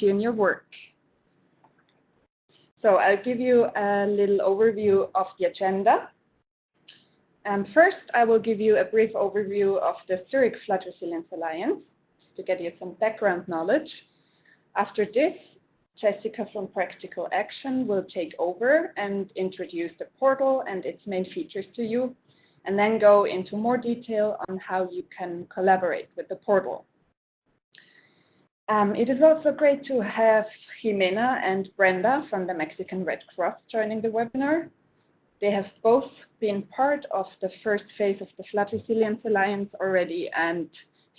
you in your work. So I'll give you a little overview of the agenda. First, I will give you a brief overview of the Zurich Flood Resilience Alliance to get you some background knowledge. After this, Jessica from Practical Action will take over and introduce the portal and its main features to you, and then go into more detail on how you can collaborate with the portal. It is also great to have Jimena and Brenda from the Mexican Red Cross joining the webinar. They have both been part of the first phase of the Flood Resilience Alliance already, and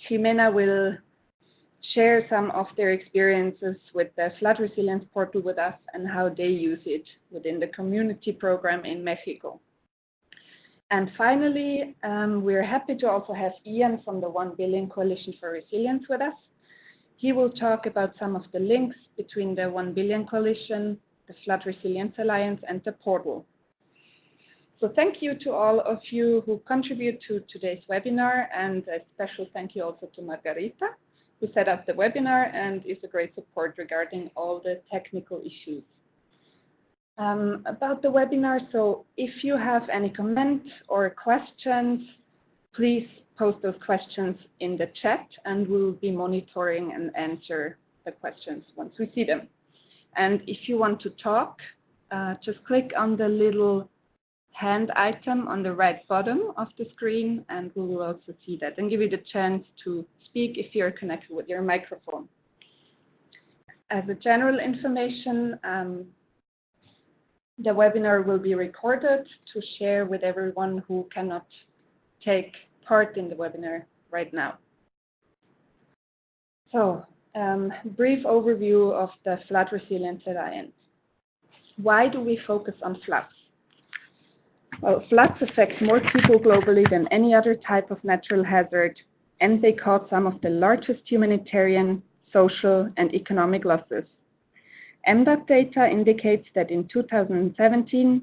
Jimena will share some of their experiences with the Flood Resilience portal with us and how they use it within the community program in Mexico. And finally, we're happy to also have Ian from the 1 Billion Coalition for Resilience with us. He will talk about some of the links between the 1 Billion Coalition, the Flood Resilience Alliance, and the portal. So thank you to all of you who contribute to today's webinar, and a special thank you also to Margarita, who set up the webinar and is a great support regarding all the technical issues. About the webinar, so if you have any comments or questions, please post those questions in the chat and we'll be monitoring and answer the questions once we see them. And if you want to talk, just click on the little hand item on the right bottom of the screen and we will also see that and give you the chance to speak if you're connected with your microphone. As a general information, the webinar will be recorded to share with everyone who cannot take part in the webinar right now. So, brief overview of the Flood Resilience Alliance. Why do we focus on floods? Well, floods affect more people globally than any other type of natural hazard, and they cause some of the largest humanitarian, social, and economic losses. MDOT data indicates that in 2017,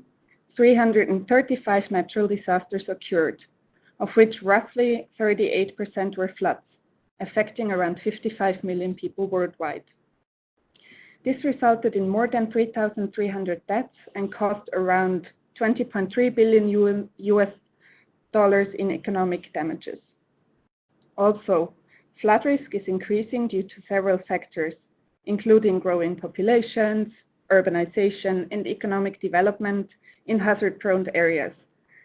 335 natural disasters occurred, of which roughly 38% were floods, affecting around 55 million people worldwide. This resulted in more than 3,300 deaths and cost around $20.3 billion US in economic damages. Also, flood risk is increasing due to several factors, including growing populations, urbanization, and economic development in hazard-prone areas,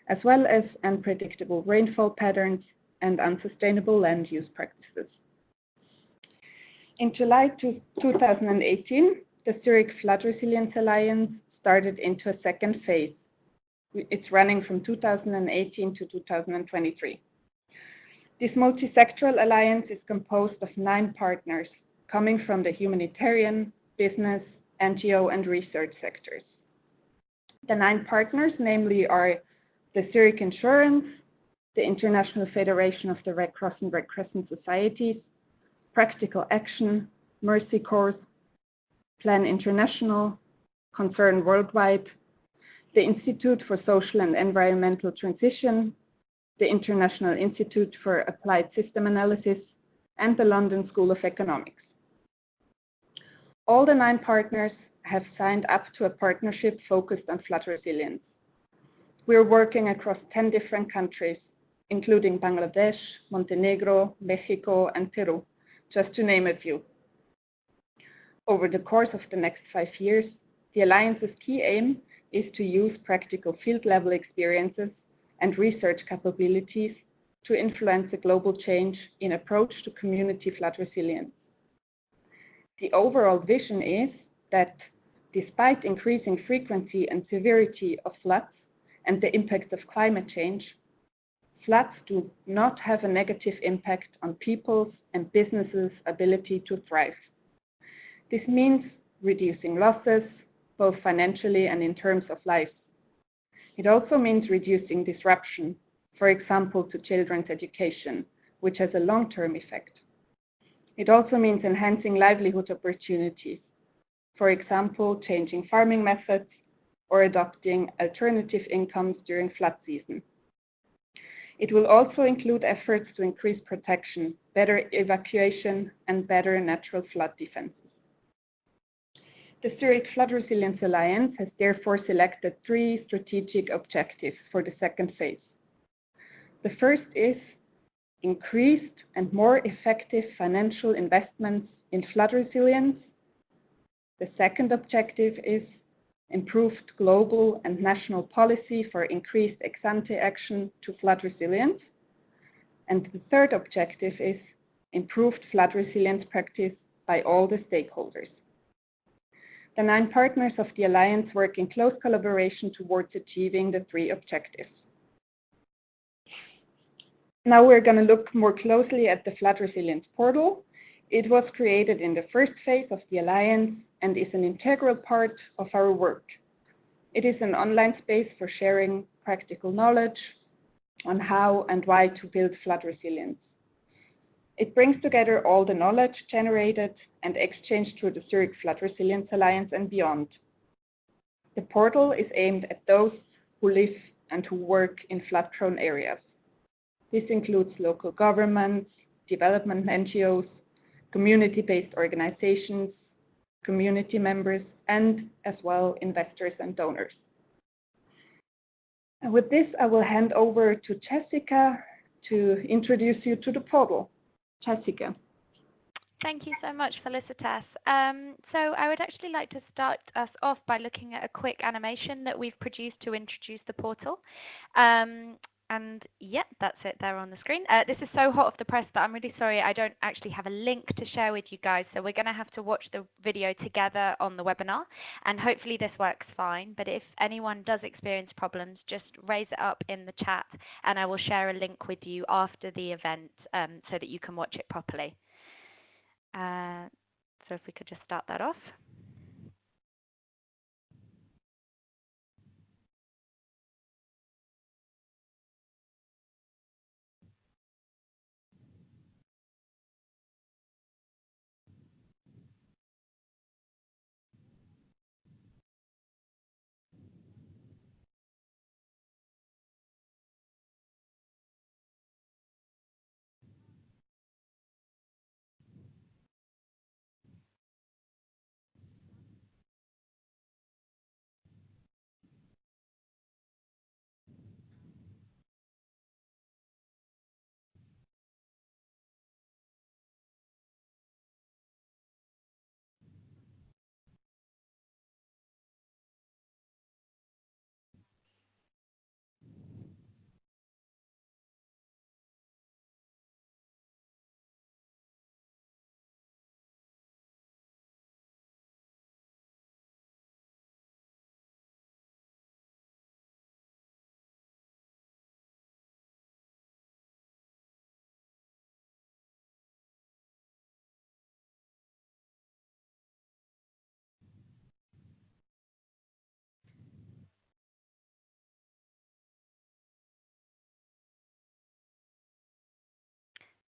as well as unpredictable rainfall patterns and unsustainable land use practices. In July 2018, the Zurich Flood Resilience Alliance started into a second phase. It's running from 2018 to 2023. This multi-sectoral alliance is composed of 9 partners coming from the humanitarian, business, NGO, and research sectors. The 9 partners, namely, are the Zurich Insurance, the International Federation of the Red Cross and Red Crescent Societies, Practical Action, Mercy Corps, Plan International, Concern Worldwide, the Institute for Social and Environmental Transition, the International Institute for Applied System Analysis, and the London School of Economics. All the 9 partners have signed up to a partnership focused on flood resilience. We are working across 10 different countries, including Bangladesh, Montenegro, Mexico, and Peru, just to name a few. Over the course of the next 5 years, the Alliance's key aim is to use practical field-level experiences and research capabilities to influence a global change in approach to community flood resilience. The overall vision is that despite increasing frequency and severity of floods and the impact of climate change, floods do not have a negative impact on people's and businesses' ability to thrive. This means reducing losses, both financially and in terms of lives. It also means reducing disruption, for example, to children's education, which has a long-term effect. It also means enhancing livelihood opportunities, for example, changing farming methods or adopting alternative incomes during flood season. It will also include efforts to increase protection, better evacuation, and better natural flood defenses. The Zurich Flood Resilience Alliance has therefore selected 3 strategic objectives for the second phase. The first is increased and more effective financial investments in flood resilience. The second objective is improved global and national policy for increased ex-ante action to flood resilience. And the third objective is improved flood resilience practice by all the stakeholders. The 9 partners of the Alliance work in close collaboration towards achieving the 3 objectives. Now we're going to look more closely at the Flood Resilience Portal. It was created in the first phase of the Alliance and is an integral part of our work. It is an online space for sharing practical knowledge on how and why to build flood resilience. It brings together all the knowledge generated and exchanged through the Zurich Flood Resilience Alliance and beyond. The portal is aimed at those who live and who work in flood-prone areas. This includes local governments, development NGOs, community-based organizations, community members, and as well investors and donors. And with this, I will hand over to Jessica to introduce you to the portal. Jessica. Thank you so much, Felicitas. So I would actually like to start us off by looking at a quick animation that we've produced to introduce the portal. And yeah, that's it there on the screen. This is so hot off the press that I'm really sorry I don't actually have a link to share with you guys. So we're going to have to watch the video together on the webinar. And hopefully this works fine. But if anyone does experience problems, just raise it up in the chat and I will share a link with you after the event so that you can watch it properly. So if we could just start that off.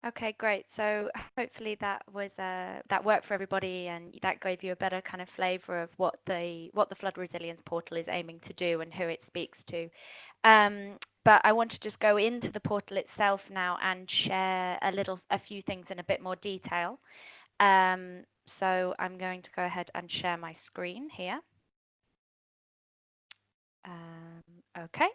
Okay, great. So hopefully that was that worked for everybody, and that gave you a better kind of flavour of what the Flood Resilience Portal is aiming to do and who it speaks to. But I want to just go into the portal itself now and share a few things in a bit more detail. So I'm going to go ahead and share my screen here. Okay,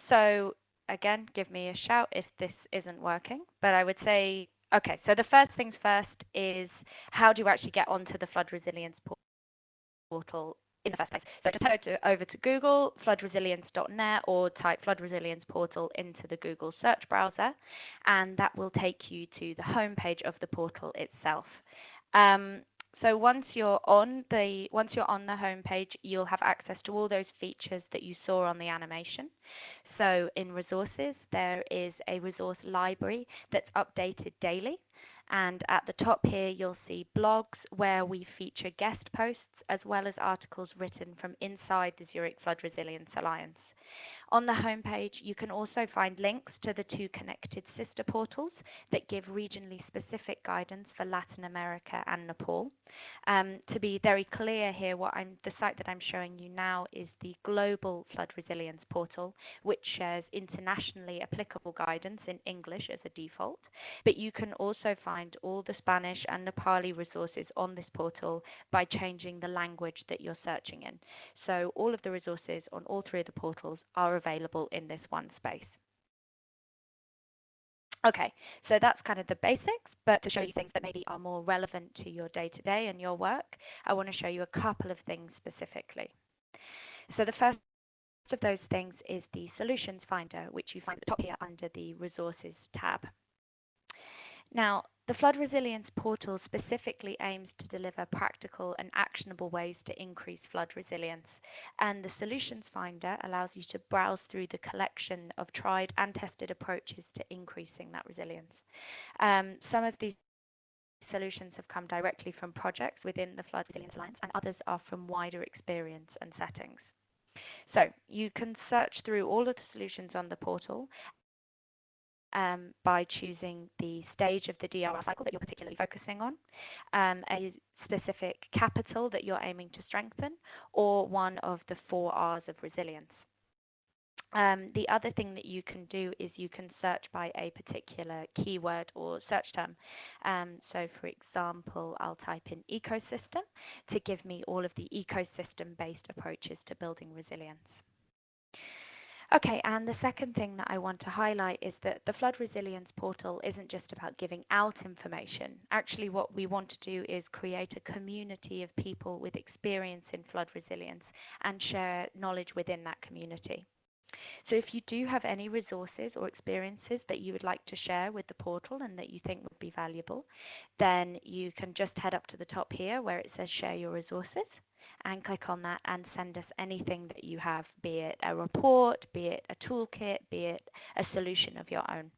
so again, give me a shout if this isn't working. But I would say, okay, so the first things first is how do you actually get onto the Flood Resilience Portal in the first place? So just head over to Google, floodresilience.net, or type Flood Resilience Portal into the Google search browser, and that will take you to the home page of the portal itself. So once you're on the home page, you'll have access to all those features that you saw on the animation. So in resources, there is a resource library that's updated daily. And at the top here, you'll see blogs where we feature guest posts as well as articles written from inside the Zurich Flood Resilience Alliance. On the homepage, you can also find links to the 2 connected sister portals that give regionally specific guidance for Latin America and Nepal. To be very clear here, the site that I'm showing you now is the Global Flood Resilience Portal, which shares internationally applicable guidance in English as a default. But you can also find all the Spanish and Nepali resources on this portal by changing the language that you're searching in. So all of the resources on all 3 of the portals are available in this one space. Okay, so that's kind of the basics, but to show you things that maybe are more relevant to your day-to-day and your work, I want to show you a couple of things specifically. So the first of those things is the Solutions Finder, which you find at the top here under the Resources tab. Now, the Flood Resilience Portal specifically aims to deliver practical and actionable ways to increase flood resilience, and the Solutions Finder allows you to browse through the collection of tried and tested approaches to increasing that resilience. Some of these solutions have come directly from projects within the Flood Resilience Alliance, and others are from wider experience and settings. So you can search through all of the solutions on the portal by choosing the stage of the DRR cycle that you're particularly focusing on, a specific capital that you're aiming to strengthen, or one of the 4 R's of resilience. The other thing that you can do is you can search by a particular keyword or search term. So for example, I'll type in ecosystem to give me all of the ecosystem-based approaches to building resilience. Okay, and the second thing that I want to highlight is that the Flood Resilience Portal isn't just about giving out information. Actually, what we want to do is create a community of people with experience in flood resilience and share knowledge within that community. So if you do have any resources or experiences that you would like to share with the portal and that you think would be valuable, then you can just head up to the top here where it says Share Your Resources, and click on that and send us anything that you have, be it a report, be it a toolkit, be it a solution of your own.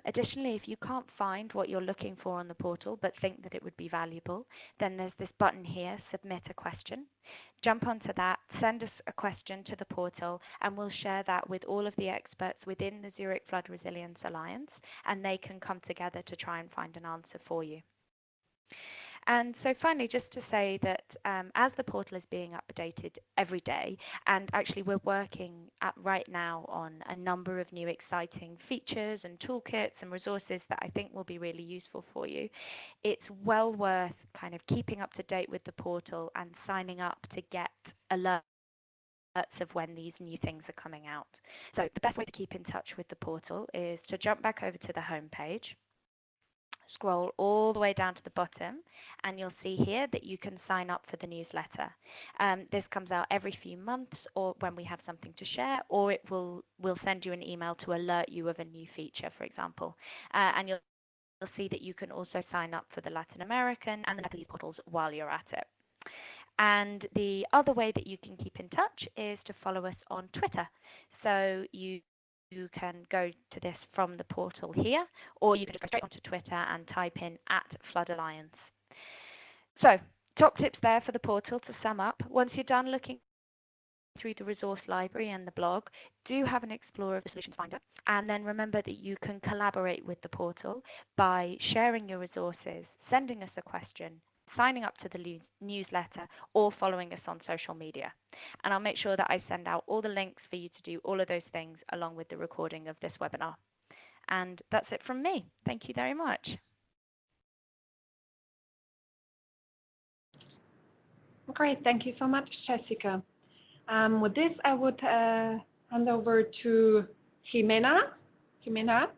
Additionally, if you can't find what you're looking for on the portal but think that it would be valuable, then there's this button here, Submit a Question. Jump onto that, send us a question to the portal, and we'll share that with all of the experts within the Zurich Flood Resilience Alliance, and they can come together to try and find an answer for you. And so finally, just to say that as the portal is being updated every day, and actually we're working right now on a number of new exciting features and toolkits and resources that I think will be really useful for you, it's well worth kind of keeping up to date with the portal and signing up to get alerts of when these new things are coming out. So the best way to keep in touch with the portal is to jump back over to the home page, scroll all the way down to the bottom, and you'll see here that you can sign up for the newsletter. This comes out every few months or when we have something to share, or we'll send you an email to alert you of a new feature, for example. And you'll see that you can also sign up for the Latin American and the Nepalese portals while you're at it. And the other way that you can keep in touch is to follow us on Twitter. So you can go to this from the portal here, or you can just go straight onto Twitter and type in @FloodAlliance. So, top tips there for the portal to sum up. Once you're done looking through the resource library and the blog, do have an explore of the Solutions Finder, and then remember that you can collaborate with the portal by sharing your resources, sending us a question, signing up to the newsletter, or following us on social media. And I'll make sure that I send out all the links for you to do all of those things along with the recording of this webinar. And that's it from me. Thank you very much. Great, thank you so much, Jessica. With this, I would hand over to Jimena. Jimena?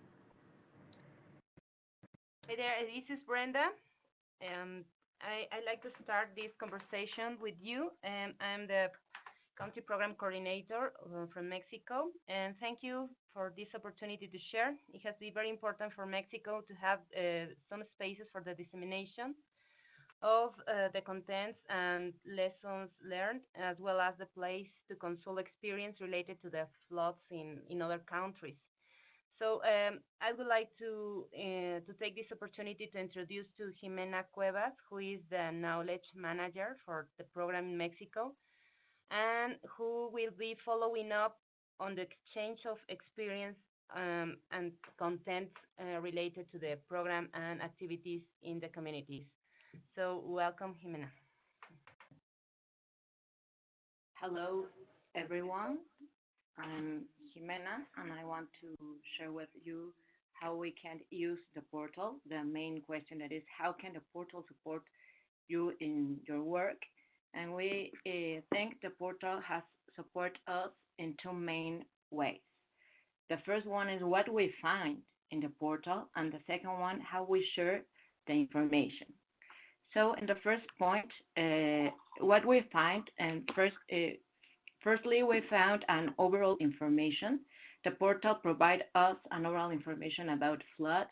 Hi there, this is Brenda. I'd like to start this conversation with you. I'm the Country Program Coordinator from Mexico, and thank you for this opportunity to share. It has been very important for Mexico to have some spaces for the dissemination of the contents and lessons learned, as well as the place to consult experience related to the floods in other countries. So I would like to take this opportunity to introduce to Jimena Cuevas, who is the knowledge manager for the program in Mexico, and who will be following up on the exchange of experience and content related to the program and activities in the communities. So welcome, Jimena. Hello, everyone. I'm Jimena, and I want to share with you how we can use the portal. The main question that is, how can the portal support you in your work? And we think the portal has support us in two main ways. The first one is what we find in the portal, and the second one, how we share the information. So in the first point, what we find, and firstly, we found an overall information. The portal provides us an overall information about floods,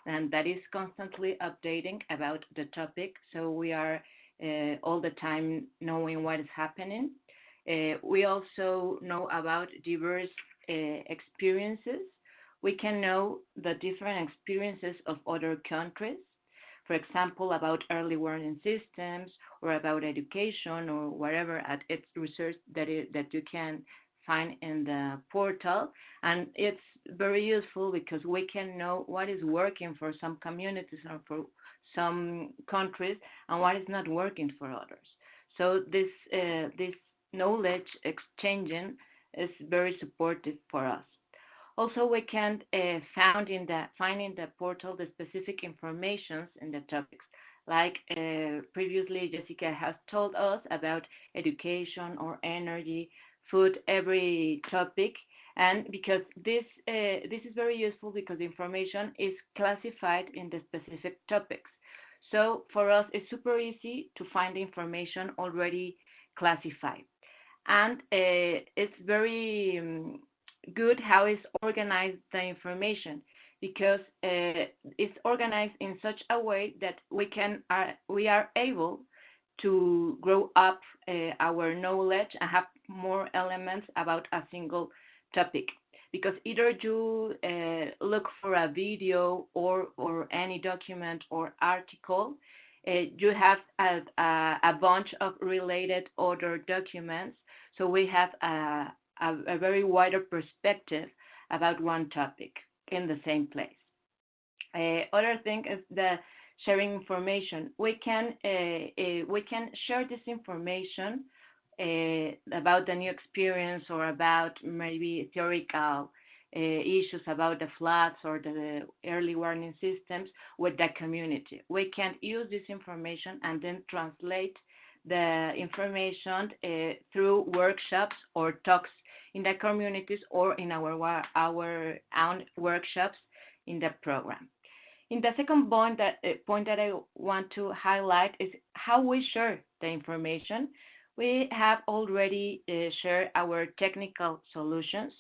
and that is constantly updating about the topic. So we are all the time knowing what is happening. We also know about diverse experiences. We can know the different experiences of other countries, for example, about early warning systems or about education or whatever at its research that you can find in the portal. And it's very useful because we can know what is working for some communities or for some countries and what is not working for others. So this knowledge exchanging is very supportive for us. Also, we can find in the portal the specific informations in the topics. Like previously, Jessica has told us about education or energy, food, every topic, and because this is very useful because the information is classified in the specific topics. So for us, it's super easy to find the information already classified, and it's very good how it's organized the information because it's organized in such a way that we are able to grow up our knowledge and have more elements about a single topic. Because either you look for a video or any document or article, you have a bunch of related other documents. So we have a very wider perspective about one topic in the same place. Other thing is the sharing information. We can share this information about the new experience or about maybe theoretical issues about the floods or the early warning systems with the community. We can use this information and then translate the information through workshops or talks in the communities or in our own workshops in the program. In the second point that I want to highlight is how we share the information. We have already shared our technical solutions.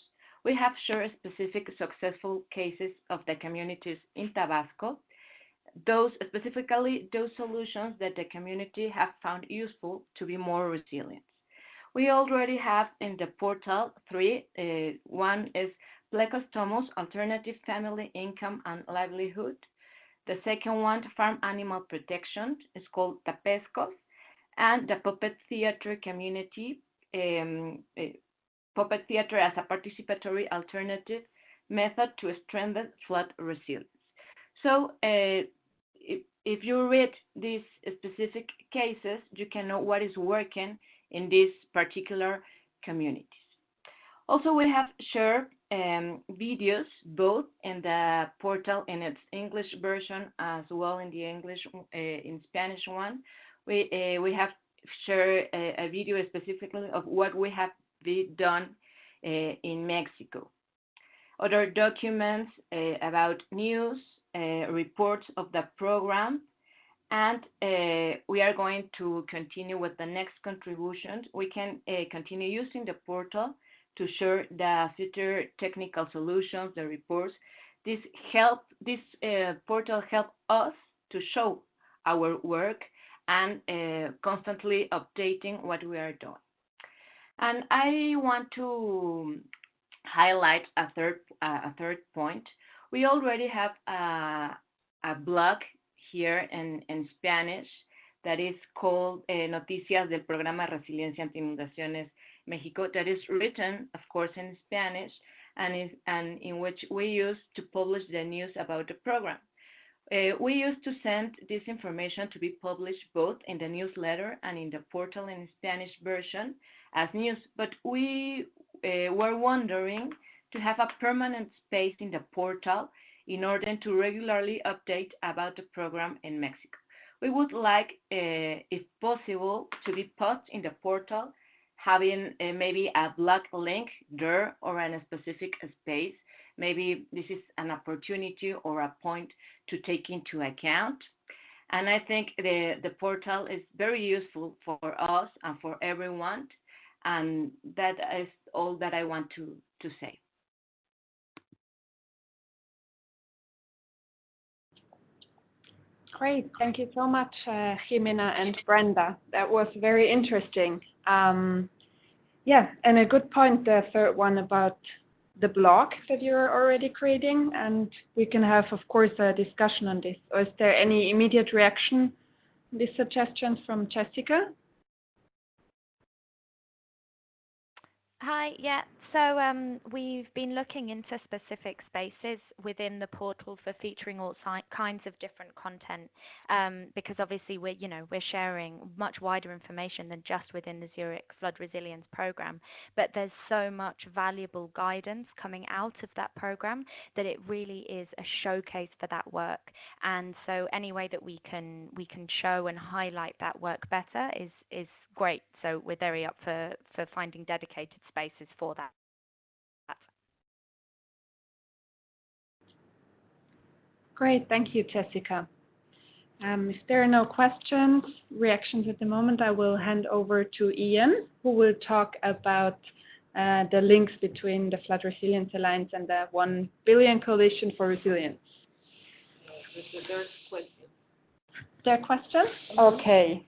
We have shared specific successful cases of the communities in Tabasco, specifically those solutions that the community have found useful to be more resilient. We already have in the portal three. One is Plecos Tomos, Alternative Family Income and Livelihood. The second one, Farm Animal Protection, is called Tapescos, and the Puppet Theater Community, Puppet Theater as a participatory alternative method to strengthen flood resilience. So if you read these specific cases, you can know what is working in these particular communities. Also, we have shared videos both in the portal in its English version as well in the in Spanish one. We have shared a video specifically of what we have done in Mexico. Other documents about news, reports of the program, and we are going to continue with the next contributions. We can continue using the portal to share the future technical solutions, the reports. This portal helps us to show our work and constantly updating what we are doing. And I want to highlight a third point. We already have a blog here in Spanish that is called Noticias del Programa Resiliencia ante Inundaciones Mexico, that is written, of course, in Spanish, and in which we use to publish the news about the program. We used to send this information to be published both in the newsletter and in the portal in Spanish version as news, but we were wondering to have a permanent space in the portal in order to regularly update about the program in Mexico. We would like, if possible, to be put in the portal, having maybe a black link there or in a specific space. Maybe this is an opportunity or a point to take into account. And I think the portal is very useful for us and for everyone. And that is all that I want to say. Great. Thank you so much, Jimena and Brenda. That was very interesting. Yeah, and a good point, the third one about the blog that you're already creating, and we can have, of course, a discussion on this. Or is there any immediate reaction, these suggestions from Jessica? Hi, yeah. So we've been looking into specific spaces within the portal for featuring all kinds of different content, because obviously we're sharing much wider information than just within the Zurich Flood Resilience Program. But there's so much valuable guidance coming out of that program that it really is a showcase for that work. And so any way that we can show and highlight that work better is great. So we're very up for finding dedicated spaces for that. Great, thank you, Jessica. If there are no questions, reactions at the moment, I will hand over to Ian, who will talk about the links between the Flood Resilience Alliance and the 1 Billion Coalition for Resilience. There's questions. There are questions? Okay.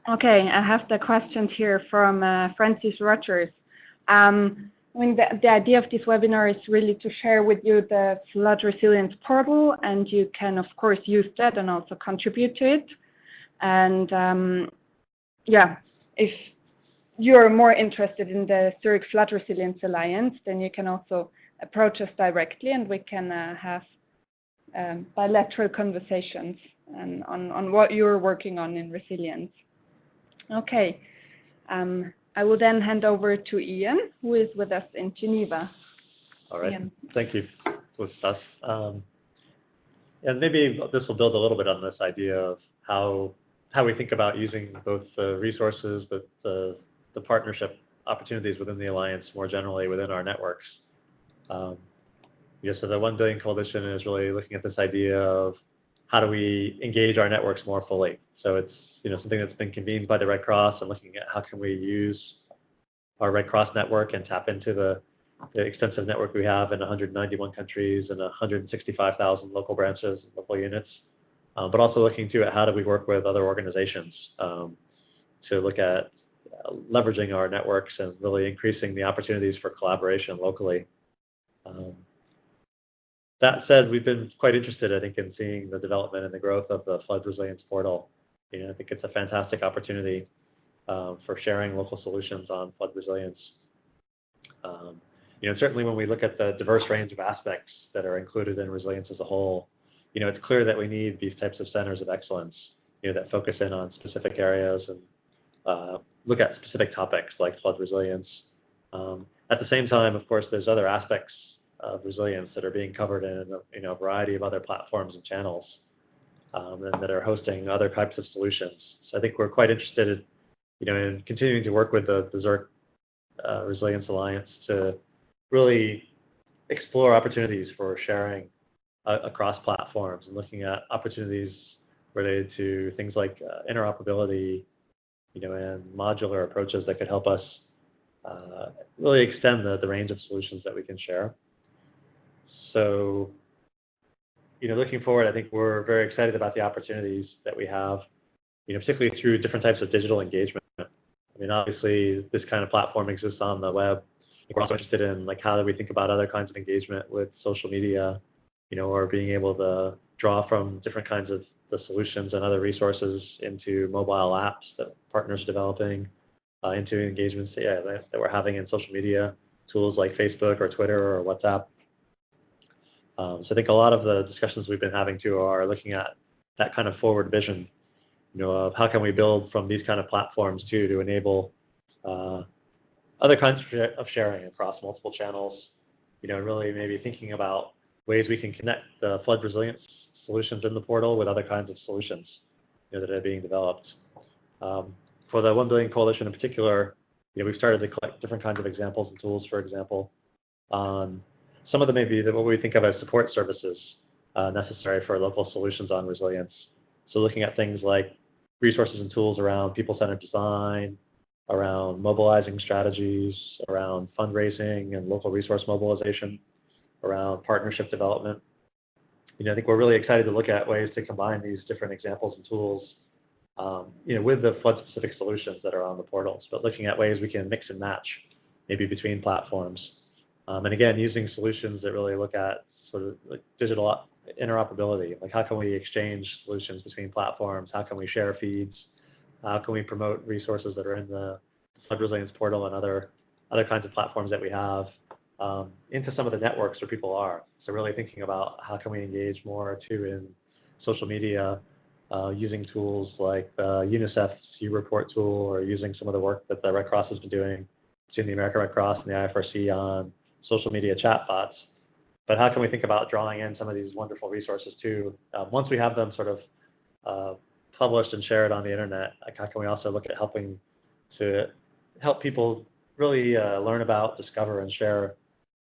Okay, I have the questions here from Francis Rogers. I mean, the idea of this webinar is really to share with you the Flood Resilience portal, and you can, of course, use that and also contribute to it. And yeah, if you're more interested in the Zurich Flood Resilience Alliance, then you can also approach us directly, and we can have bilateral conversations on what you're working on in resilience. Okay, I will then hand over to Ian, who is with us in Geneva. All right, Ian. Thank you, Gustas. And maybe this will build a little bit on this idea of how we think about using both the resources, but the partnership opportunities within the Alliance more generally within our networks. So the 1 Billion Coalition is really looking at this idea of how do we engage our networks more fully. So it's something that's been convened by the Red Cross, and looking at how can we use our Red Cross network and tap into the extensive network we have in 191 countries and 165,000 local branches and local units, but also looking at how do we work with other organizations to look at leveraging our networks and really increasing the opportunities for collaboration locally. That said, we've been quite interested, I think, in seeing the development and the growth of the Flood Resilience Portal. I think it's a fantastic opportunity for sharing local solutions on flood resilience. Certainly when we look at the diverse range of aspects that are included in resilience as a whole, it's clear that we need these types of centers of excellence, that focus in on specific areas and look at specific topics like flood resilience. At the same time, of course, there's other aspects of resilience that are being covered in a variety of other platforms and channels. And that are hosting other types of solutions. So I think we're quite interested and continuing to work with the Zurich Resilience Alliance to really explore opportunities for sharing across platforms and looking at opportunities related to things like interoperability, and modular approaches that could help us really extend the range of solutions that we can share. So, looking forward, I think we're very excited about the opportunities that we have, particularly through different types of digital engagement. I mean, obviously, this kind of platform exists on the web. We're also interested in how do we think about other kinds of engagement with social media, or being able to draw from different kinds of the solutions and other resources into mobile apps that partners are developing, into engagements that we're having in social media tools like Facebook or Twitter or WhatsApp. So I think a lot of the discussions we've been having too are looking at that kind of forward vision, of how can we build from these kind of platforms too to enable other kinds of sharing across multiple channels, and really maybe thinking about ways we can connect the flood resilience solutions in the portal with other kinds of solutions that are being developed. For the 1 Billion Coalition in particular, we've started to collect different kinds of examples and tools, for example, on some of them maybe what we think of as support services necessary for local solutions on resilience. So looking at things like resources and tools around people-centered design, around mobilizing strategies, around fundraising and local resource mobilization, around partnership development. I think we're really excited to look at ways to combine these different examples and tools, with the flood-specific solutions that are on the portals, but looking at ways we can mix and match, maybe between platforms. And again, using solutions that really look at sort of digital interoperability, how can we exchange solutions between platforms? How can we share feeds? How can we promote resources that are in the Flood Resilience Portal and other kinds of platforms that we have into some of the networks where people are? So really thinking about how can we engage more too in social media, using tools like the UNICEF U-Report tool, or using some of the work that the Red Cross has been doing between the American Red Cross and the IFRC on social media chatbots. But how can we think about drawing in some of these wonderful resources too? Once we have them sort of published and shared on the internet, how can we also look at helping to help people really learn about, discover, and share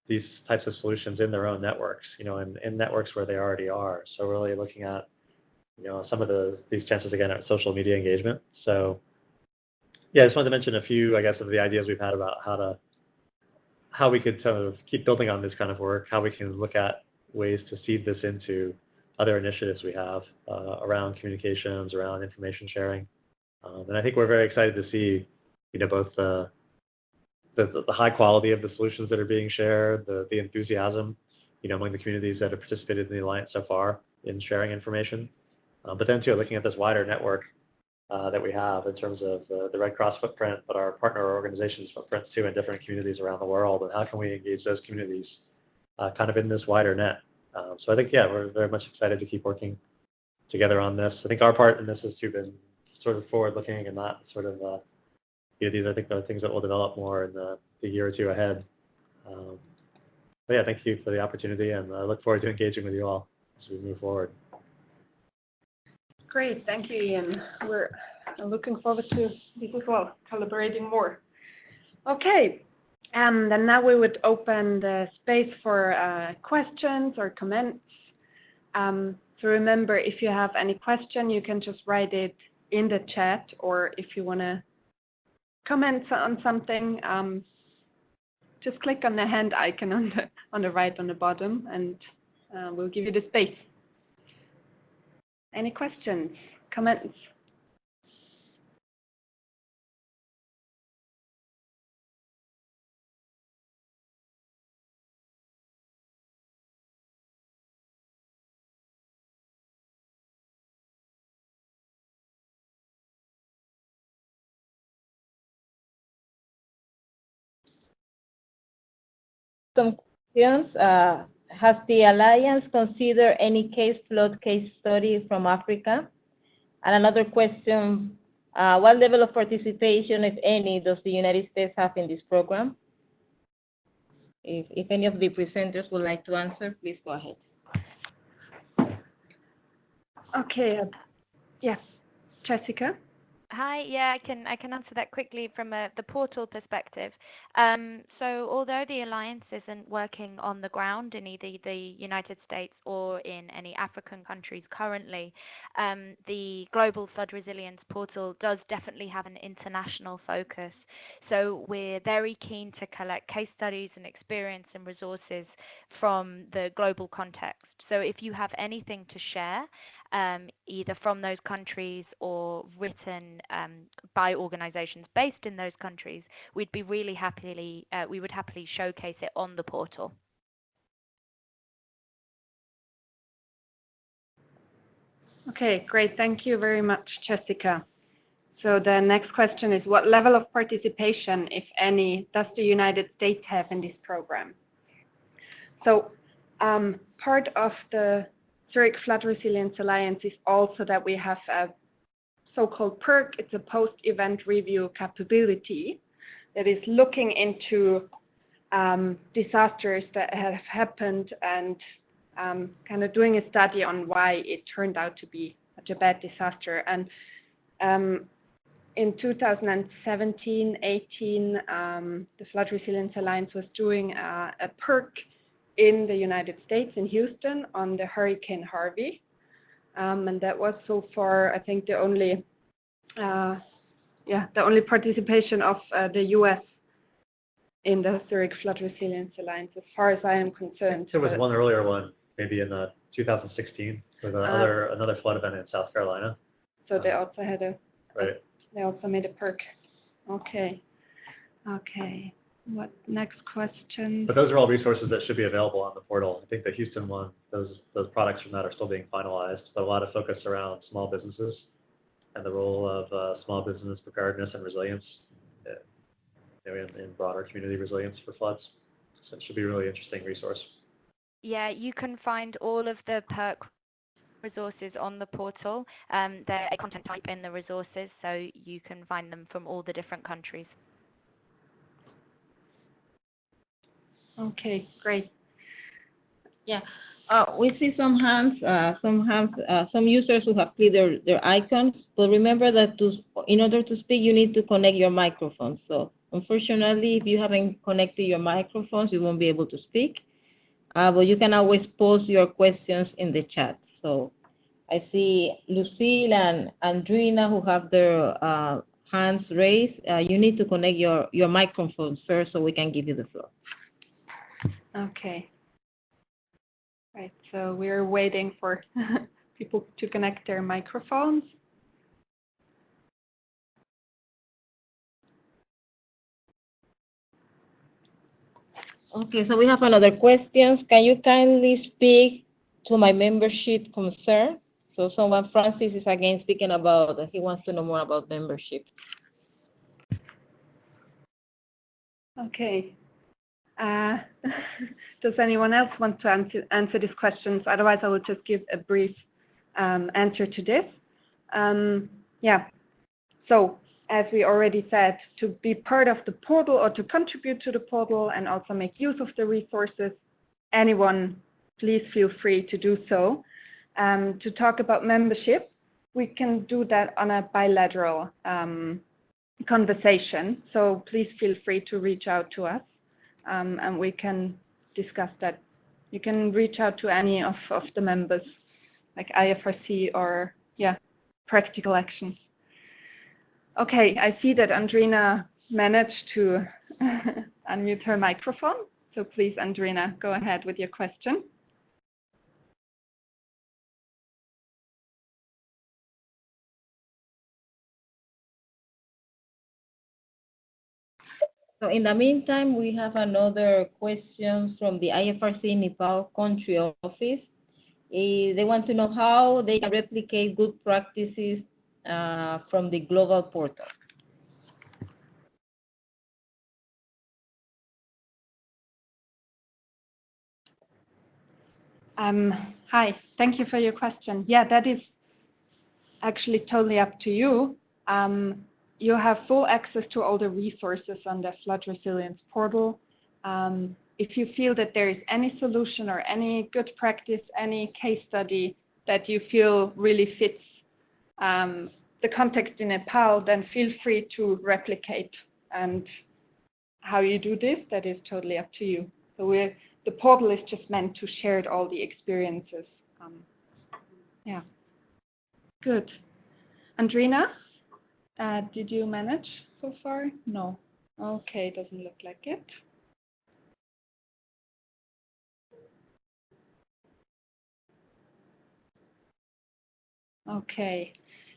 these types of solutions in their own networks, and in networks where they already are. So really looking at, some of these chances again at social media engagement. So yeah, I just wanted to mention a few, I guess, of the ideas we've had about how we could sort of keep building on this kind of work, how we can look at ways to seed this into other initiatives we have around communications, around information sharing. And I think we're very excited to see, both the high quality of the solutions that are being shared, the enthusiasm, among the communities that have participated in the Alliance so far in sharing information. But then too, looking at this wider network that we have in terms of the Red Cross footprint, but our partner organizations' footprints too in different communities around the world, and how can we engage those communities kind of in this wider net. So I think, yeah, we're very much excited to keep working together on this. I think our part in this has too been sort of forward-looking and not sort of, these I think are things that will develop more in the year or two ahead. But yeah, thank you for the opportunity, and I look forward to engaging with you all as we move forward. Great, thank you, Ian. We're looking forward to this as well, collaborating more. Okay, then now we would open the space for questions or comments. So remember, if you have any question, you can just write it in the chat, or if you want to comment on something, just click on the hand icon on the right on the bottom, and we'll give you the space. Any questions, comments? Some questions. Has the Alliance considered any flood case study from Africa? And another question, what level of participation, if any, does the United States have in this program? If any of the presenters would like to answer, please go ahead. Okay, yes, Jessica? Hi. Yeah, I can answer that quickly from the portal perspective. So although the alliance isn't working on the ground in either the United States or in any African countries currently, the Global Flood Resilience portal does definitely have an international focus. So we're very keen to collect case studies and experience and resources from the global context. So if you have anything to share, either from those countries or written by organizations based in those countries, we would happily showcase it on the portal. Okay, great. Thank you very much, Jessica. So the next question is, what level of participation, if any, does the United States have in this program? So part of the Zurich Flood Resilience Alliance is also that we have a so-called PERC. It's a post-event review capability that is looking into disasters that have happened and kind of doing a study on why it turned out to be such a bad disaster. And in 2017-18, the Flood Resilience Alliance was doing a PERC in the United States, in Houston, on the Hurricane Harvey. And that was so far, I think, the only participation of the U.S. in the Zurich Flood Resilience Alliance, as far as I am concerned. There was one earlier one, maybe in 2016, with another flood event in South Carolina. So they also had right. They also made a PERC. Okay. What next question? But those are all resources that should be available on the portal. I think the Houston one, those products from that are still being finalized, but a lot of focus around small businesses and the role of small business preparedness and resilience in broader community resilience for floods. So it should be a really interesting resource. Yeah, you can find all of the PERC resources on the portal. They're a content type in the resources, so you can find them from all the different countries. Okay, great. Yeah, we see some hands, some users who have cleared their icons, but remember that in order to speak, you need to connect your microphone. So unfortunately, if you haven't connected your microphones, you won't be able to speak. But you can always post your questions in the chat. So I see Lucille and Andrina who have their hands raised. You need to connect your microphones first so we can give you the floor. Okay. Right, so we're waiting for people to connect their microphones. Okay, so we have another question. Can you kindly speak to my membership concern? So someone, Francis, is again speaking about, he wants to know more about membership. Okay. Does anyone else want to answer these questions? Otherwise, I will just give a brief answer to this. Yeah. So, as we already said, to be part of the portal or to contribute to the portal and also make use of the resources, anyone, please feel free to do so. To talk about membership, we can do that on a bilateral conversation. So please feel free to reach out to us. And we can discuss that. You can reach out to any of the members, like IFRC or, Practical Action. Okay, I see that Andrina managed to unmute her microphone. So please, Andrina, go ahead with your question. So in the meantime, we have another question from the IFRC Nepal country office. They want to know how they can replicate good practices from the global portal. Hi, thank you for your question. Yeah, that is actually totally up to you. You have full access to all the resources on the Flood Resilience portal. If you feel that there is any solution or any good practice, any case study that you feel really fits the context in Nepal, then feel free to replicate. And how you do this, that is totally up to you. So the portal is just meant to share all the experiences. Yeah, good. Andrina, did you manage so far? No. Okay, doesn't look like it. Okay,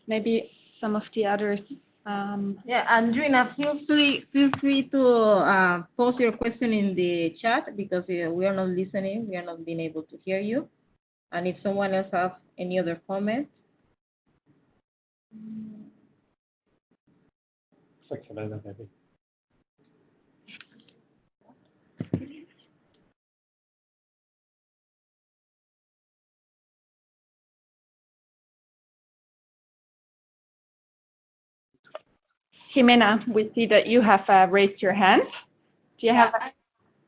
maybe some of the others. Yeah, Andrina, feel free to post your question in the chat because we are not listening. We are not being able to hear you. And if someone else has any other comments. Looks like Jimena, maybe. Jimena, we see that you have raised your hand. Do you have?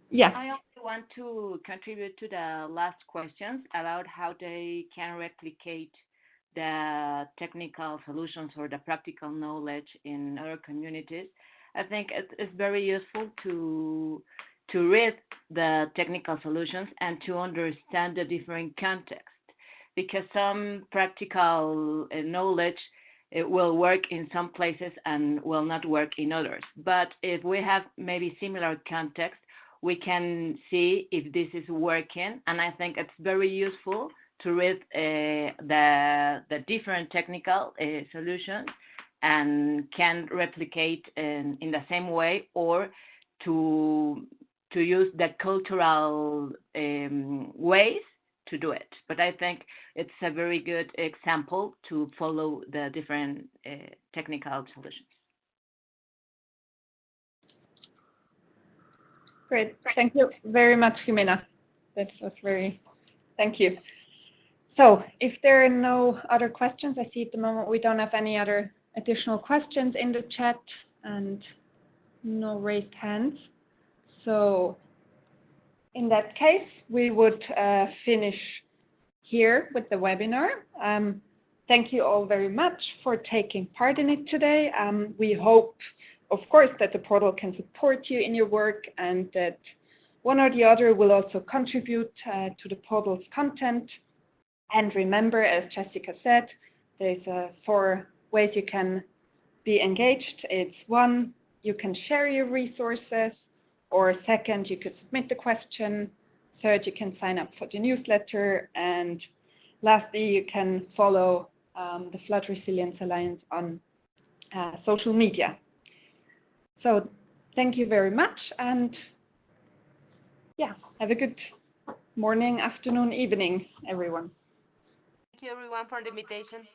Yeah. I only want to contribute to the last questions about how they can replicate the technical solutions or the practical knowledge in other communities. I think it's very useful to read the technical solutions and to understand the different contexts, because some practical knowledge it will work in some places and will not work in others. But if we have maybe similar context, we can see if this is working. And I think it's very useful to read the different technical solutions and can replicate in the same way, or to use the cultural ways to do it. But I think it's a very good example to follow the different technical solutions. Great. Thank you very much, Jimena. That was thank you. So if there are no other questions, I see at the moment we don't have any other additional questions in the chat and no raised hands. So in that case, we would finish here with the webinar. Thank you all very much for taking part in it today. We hope, of course, that the portal can support you in your work and that one or the other will also contribute to the portal's content. And remember, as Jessica said, there's 4 ways you can be engaged. It's 1, you can share your resources, or 2nd, you could submit the question. 3rd, you can sign up for the newsletter. And lastly, you can follow the Flood Resilience Alliance on social media. So thank you very much, and yeah, have a good morning, afternoon, evening, everyone. Thank you, everyone, for the invitation.